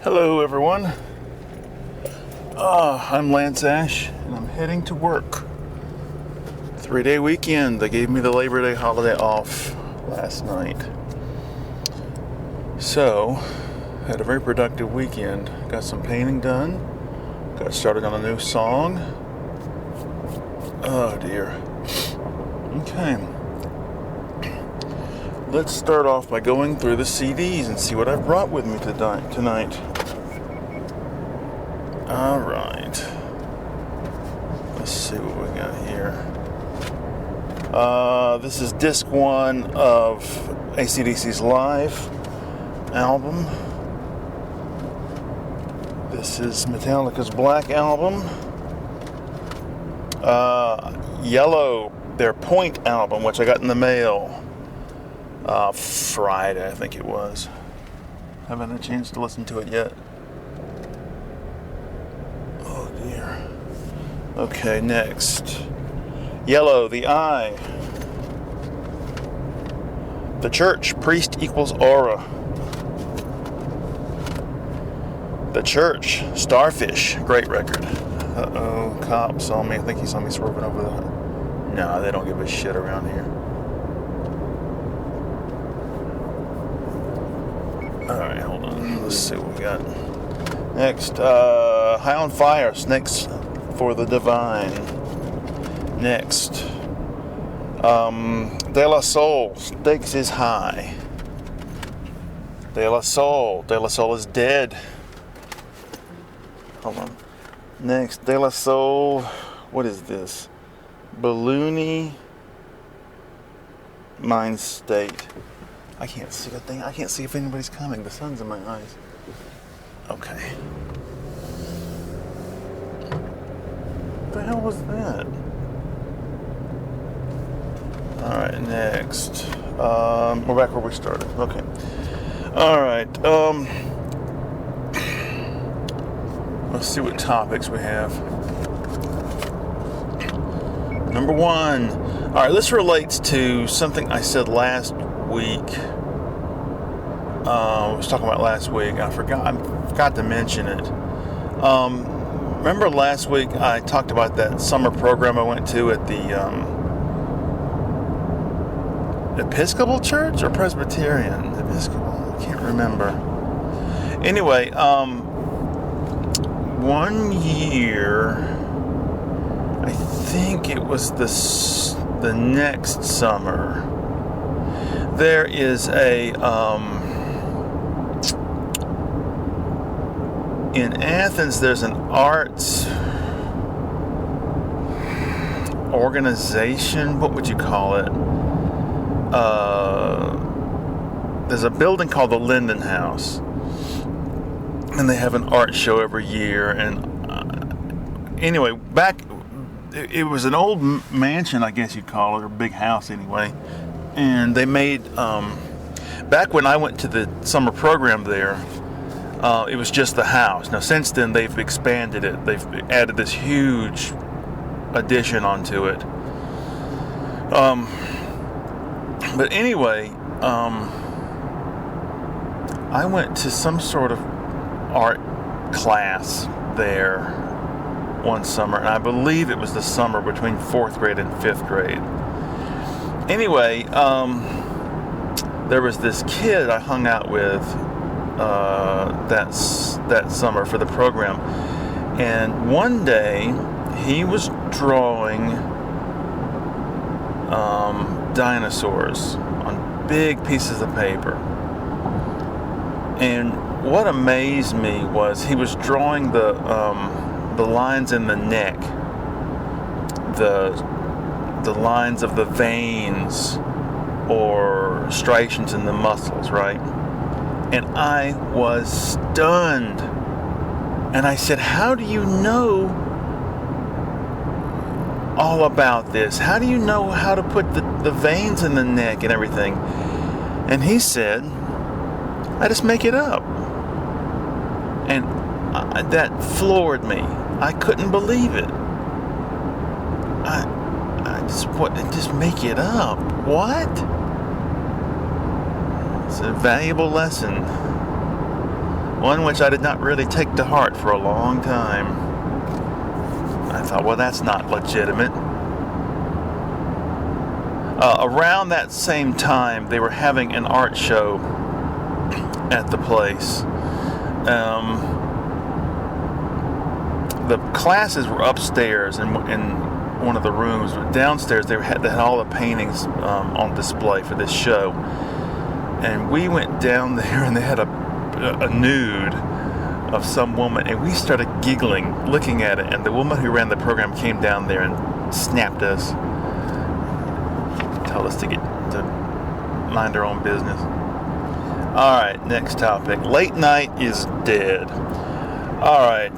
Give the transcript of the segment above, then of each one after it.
Hello everyone, I'm Lance Ash and I'm heading to work. 3-day weekend. They gave me the Labor Day holiday off last night. So, had a very productive weekend. Got some painting done. Got started on a new song. Oh dear. Okay. Let's start off by going through the CDs and see what I've brought with me tonight. Alright. Let's see what we got here. This is disc 1 of AC/DC's Live album. This is Metallica's Black album. Yellow, their Point album, which I got in the mail Friday, I think it was. Haven't had a chance to listen to it yet. Oh dear. Okay, next. Yellow, The Eye. The Church, Priest Equals Aura. The Church, Starfish, great record. Uh-oh, cop saw me. I think he saw me swerving over the... No, they don't give a shit around here. Alright, hold on. Let's see what we got. Next, High on Fire, Snakes for the Divine. Next, De La Soul, Stakes is High. De La Soul is dead. Hold on. Next, De La Soul, what is this? Balloony Mind State. I can't see a thing. I can't see if anybody's coming. The sun's in my eyes. Okay. What the hell was that? Alright, next. We're back where we started. Okay. Alright, let's see what topics we have. Number 1. Alright, this relates to something I said last week. I was talking about last week. I forgot to mention it. Remember last week I talked about that summer program I went to at the Episcopal Church or Presbyterian? Episcopal, I can't remember. Anyway, one year, I think it was the next summer, there is in Athens, there's an arts organization. What would you call it? There's a building called the Linden House, and they have an art show every year. And anyway, it was an old mansion, I guess you'd call it, or big house anyway. And they made, back when I went to the summer program there, it was just the house. Now, since then, they've expanded it. They've added this huge addition onto it. But anyway, I went to some sort of art class there one summer, and I believe it was the summer between 4th grade and 5th grade. Anyway, there was this kid I hung out with that summer for the program, and one day he was drawing dinosaurs on big pieces of paper. And what amazed me was he was drawing the lines in the neck, the lines of the veins or striations in the muscles, right? And I was stunned. And I said, how do you know all about this? How do you know how to put the veins in the neck and everything? And he said, I just make it up. And that floored me. I couldn't believe it. Just make it up. What? It's a valuable lesson. one which I did not really take to heart for a long time. I thought, well, that's not legitimate. Around that same time, they were having an art show at the place. The classes were upstairs in one of the rooms, but downstairs they had all the paintings on display for this show. And we went down there, and they had a nude of some woman, and we started giggling, looking at it. And the woman who ran the program came down there and snapped us, told us to mind our own business. All right, next topic. Late night is dead. All right.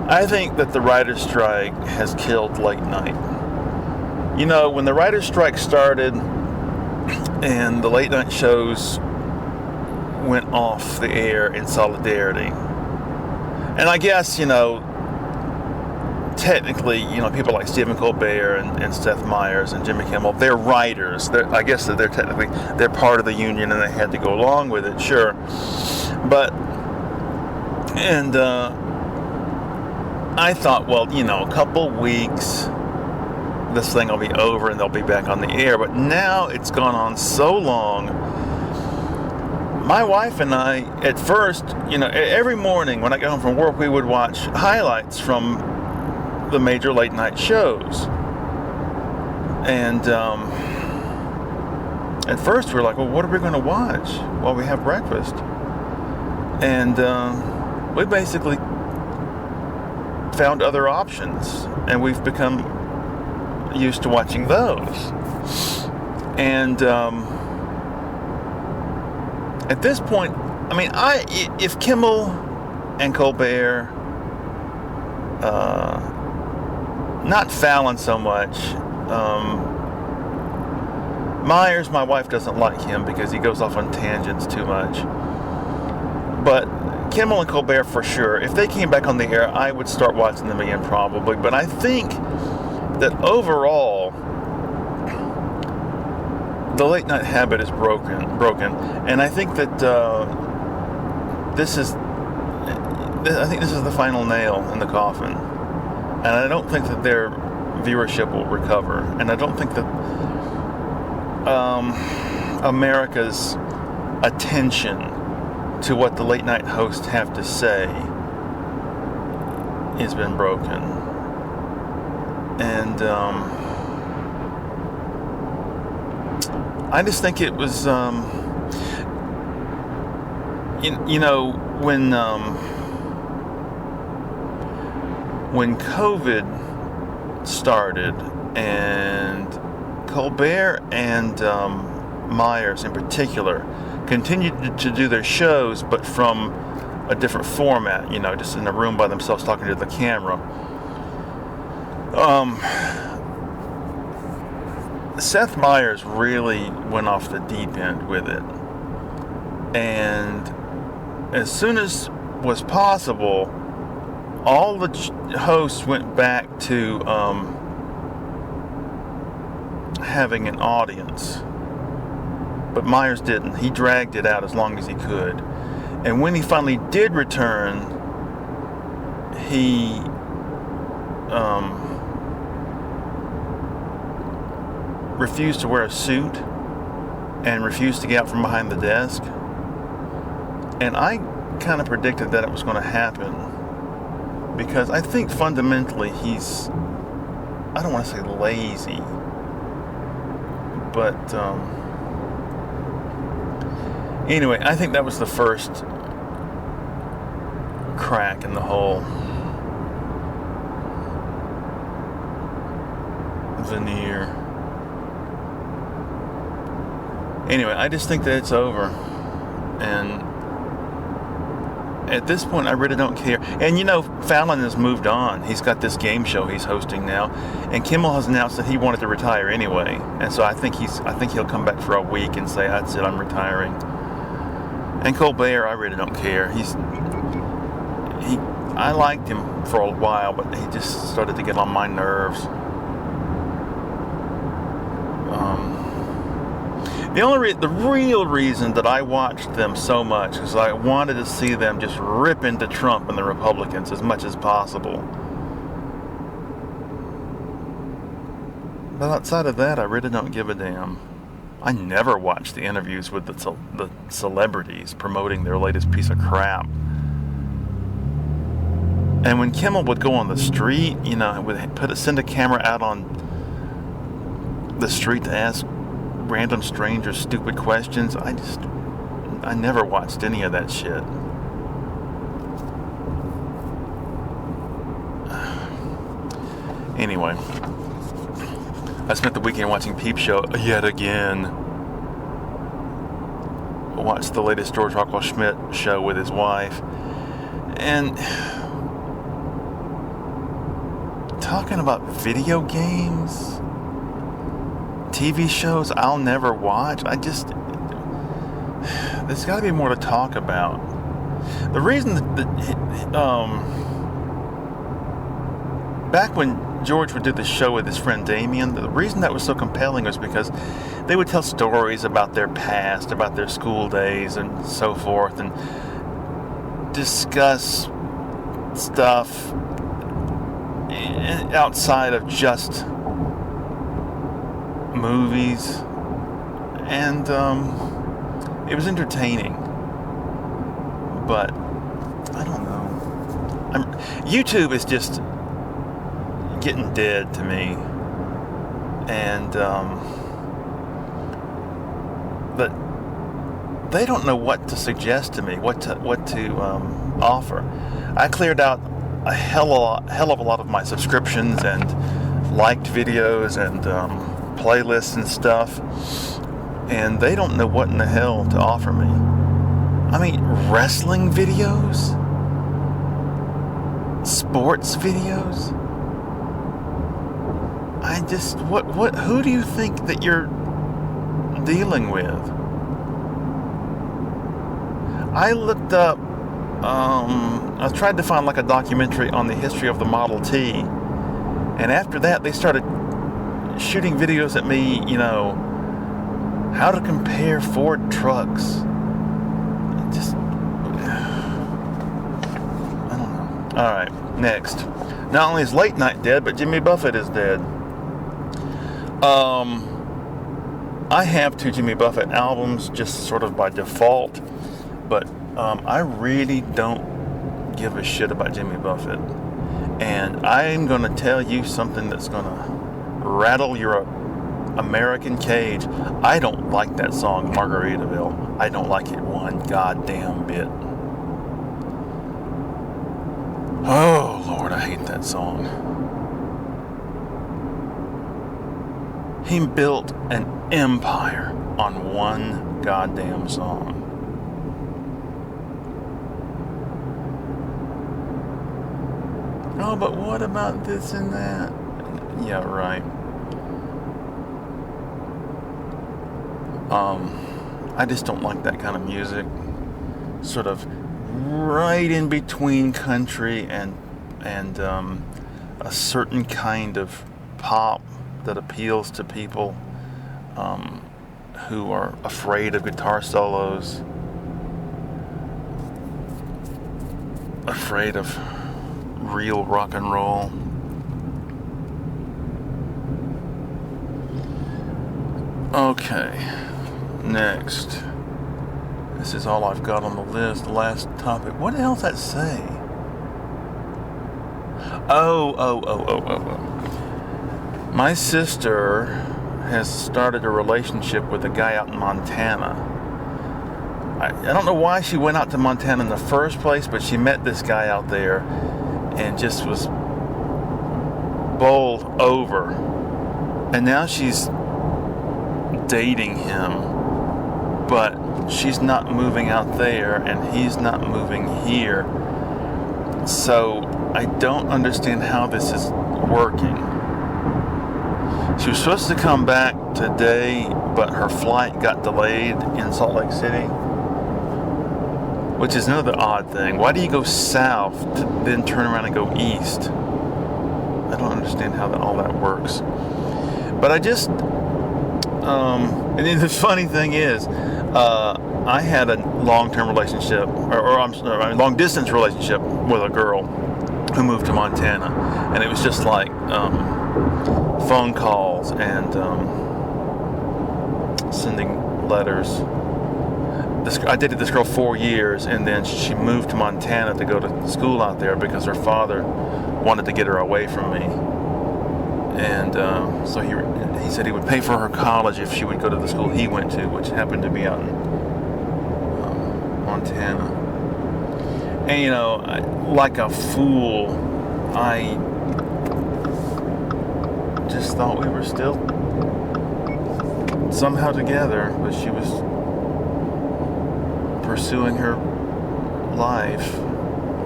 I think that the writer's strike has killed late night. You know, when the writer's strike started and the late night shows went off the air in solidarity, and I guess, you know, technically, you know, people like Stephen Colbert and Seth Meyers and Jimmy Kimmel, they're writers. I guess that they're part of the union and they had to go along with it, sure. But, and I thought, well, you know, a couple weeks, this thing will be over and they'll be back on the air. But now it's gone on so long. My wife and I, at first, you know, every morning when I got home from work, we would watch highlights from the major late night shows. And at first we were like, well, what are we going to watch while we have breakfast? And we basically found other options, and we've become used to watching those. And at this point, I mean, if Kimmel and Colbert, not Fallon so much. Myers, my wife doesn't like him because he goes off on tangents too much. But Kimmel and Colbert for sure. If they came back on the air, I would start watching them again probably. But I think that overall, the late night habit is broken. And I think that this is the final nail in the coffin. And I don't think that their viewership will recover. And I don't think that America's attention to what the late night hosts have to say has been broken. And I just think it was, you know, when COVID started and Colbert and Myers in particular continued to do their shows, but from a different format, you know, just in a room by themselves talking to the camera. Seth Meyers really went off the deep end with it. And as soon as was possible, all the hosts went back to having an audience. But Myers didn't. He dragged it out as long as he could. And when he finally did return, he refused to wear a suit and refused to get out from behind the desk. And I kind of predicted that it was going to happen, because I think fundamentally he's, I don't want to say lazy, but anyway, I think that was the first crack in the whole veneer. Anyway, I just think that it's over. And at this point, I really don't care. And you know, Fallon has moved on. He's got this game show he's hosting now. And Kimmel has announced that he wanted to retire anyway. And so I think he'll come back for a week and say, that's it, I'm retiring. And Colbert, I really don't care. I liked him for a while, but he just started to get on my nerves. The real reason that I watched them so much is I wanted to see them just rip into Trump and the Republicans as much as possible. But outside of that, I really don't give a damn. I never watch the interviews with the celebrities promoting their latest piece of crap. And when Kimmel would go on the street, would send a camera out on the street to ask random strangers stupid questions, I never watched any of that shit. Anyway, I spent the weekend watching Peep Show yet again. I watched the latest George Rockwell Schmidt show with his wife, and talking about video games, TV shows I'll never watch. There's got to be more to talk about. The reason back when George would do the show with his friend Damien, the reason that was so compelling was because they would tell stories about their past, about their school days and so forth, and discuss stuff outside of just movies, and it was entertaining. But I don't know. YouTube is just getting dead to me, and but they don't know what to suggest to me, what to offer. I cleared out a hell of a lot of my subscriptions and liked videos and playlists and stuff, and they don't know what in the hell to offer me. I mean, wrestling videos, sports videos. Who do you think that you're dealing with? I looked up, I tried to find like a documentary on the history of the Model T, and after that they started shooting videos at me, how to compare Ford trucks. I don't know. Alright, next. Not only is Late Night dead, but Jimmy Buffett is dead. I have 2 Jimmy Buffett albums just sort of by default, but I really don't give a shit about Jimmy Buffett. And I'm going to tell you something that's going to rattle your American cage. I don't like that song, Margaritaville. I don't like it one goddamn bit. Oh, Lord, I hate that song. He built an empire on one goddamn song. Oh, but what about this and that? Yeah, right. I just don't like that kind of music. Sort of right in between country and a certain kind of pop that appeals to people who are afraid of guitar solos, afraid of real rock and roll. Okay, next. This is all I've got on the list. The last topic. What the hell's that say? Oh. My sister has started a relationship with a guy out in Montana. I don't know why she went out to Montana in the first place, but she met this guy out there and just was bowled over. And now she's dating him, but she's not moving out there and he's not moving here. So I don't understand how this is working. She was supposed to come back today, but her flight got delayed in Salt Lake City, which is another odd thing. Why do you go south to then turn around and go east? I don't understand how all that works. But I just And then the funny thing is, I had a long-term relationship, or I'm sorry, a long-distance relationship with a girl who moved to Montana, and it was just like phone calls and sending letters. I dated this girl 4 years, and then she moved to Montana to go to school out there because her father wanted to get her away from me. And so he said he would pay for her college if she would go to the school he went to, which happened to be out in Montana. And like a fool, I just thought we were still somehow together, but she was pursuing her life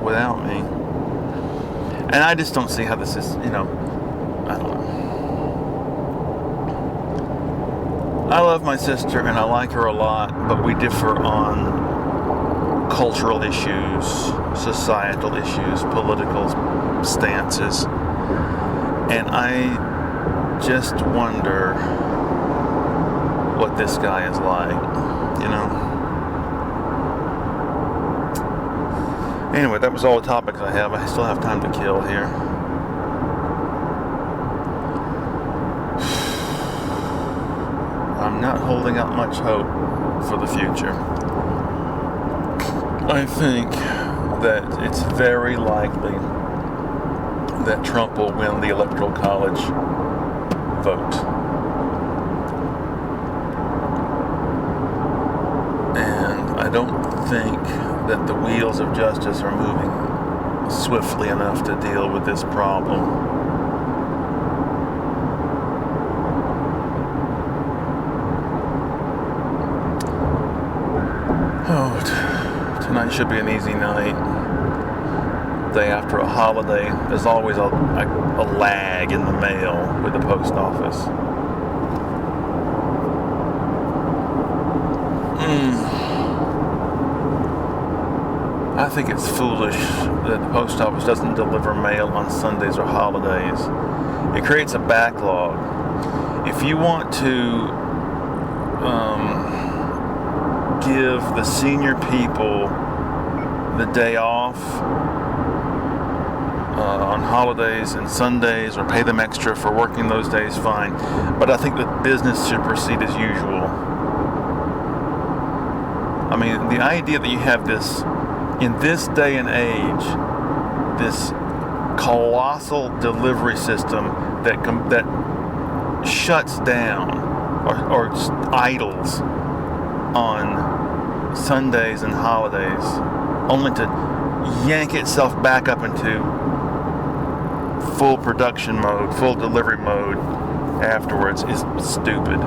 without me. And I just don't see how this is, I don't know. I love my sister and I like her a lot, but we differ on cultural issues, societal issues, political stances. And I just wonder what this guy is like, Anyway, that was all the topics I have. I still have time to kill here. I'm not holding out much hope for the future. I think that it's very likely that Trump will win the Electoral College vote. And I don't think that the wheels of justice are moving swiftly enough to deal with this problem. Tonight should be an easy night. Day after a holiday, there's always a lag in the mail with the post office. I think it's foolish that the post office doesn't deliver mail on Sundays or holidays. It creates a backlog. If you want to give the senior people the day off on holidays and Sundays, or pay them extra for working those days, fine. But I think that business should proceed as usual. I mean, the idea that you have this, in this day and age, this colossal delivery system that shuts down or idles on Sundays and holidays, only to yank itself back up into full production mode, full delivery mode afterwards, is stupid.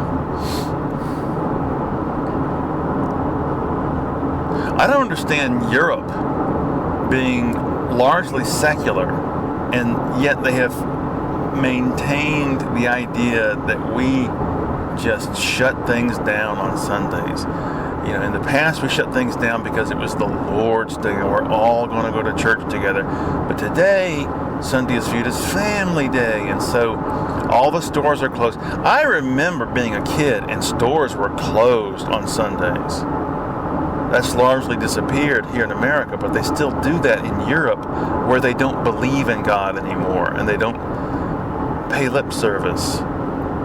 I don't understand Europe being largely secular, and yet they have maintained the idea that we just shut things down on Sundays. In the past we shut things down because it was the Lord's Day and we're all going to go to church together. But today, Sunday is viewed as family day, and so all the stores are closed. I remember being a kid and stores were closed on Sundays. That's largely disappeared here in America, but they still do that in Europe, where they don't believe in God anymore and they don't pay lip service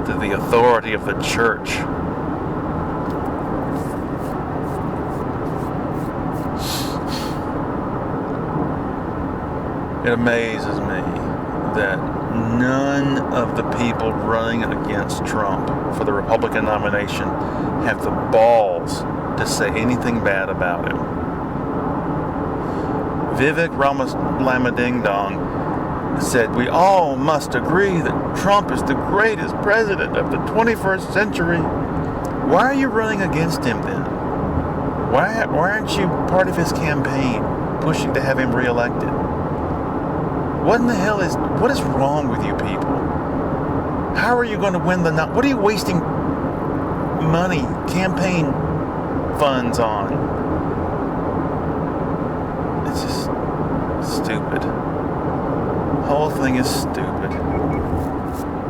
to the authority of the church. It amazes me that none of the people running against Trump for the Republican nomination have the balls to say anything bad about him. Vivek Ramaswamy said, "We all must agree that Trump is the greatest president of the 21st century." Why are you running against him then? Why aren't you part of his campaign pushing to have him reelected? What is wrong with you people? How are you going to win what are you wasting money, campaign funds on? It's just stupid. The whole thing is stupid.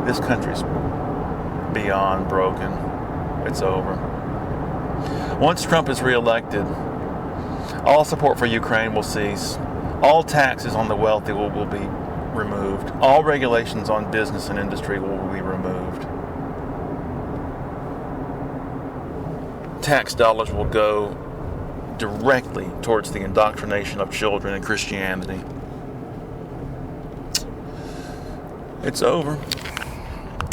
This country's beyond broken. It's over. Once Trump is reelected, all support for Ukraine will cease. All taxes on the wealthy will be removed. All regulations on business and industry will be removed. Tax dollars will go directly towards the indoctrination of children in Christianity. It's over.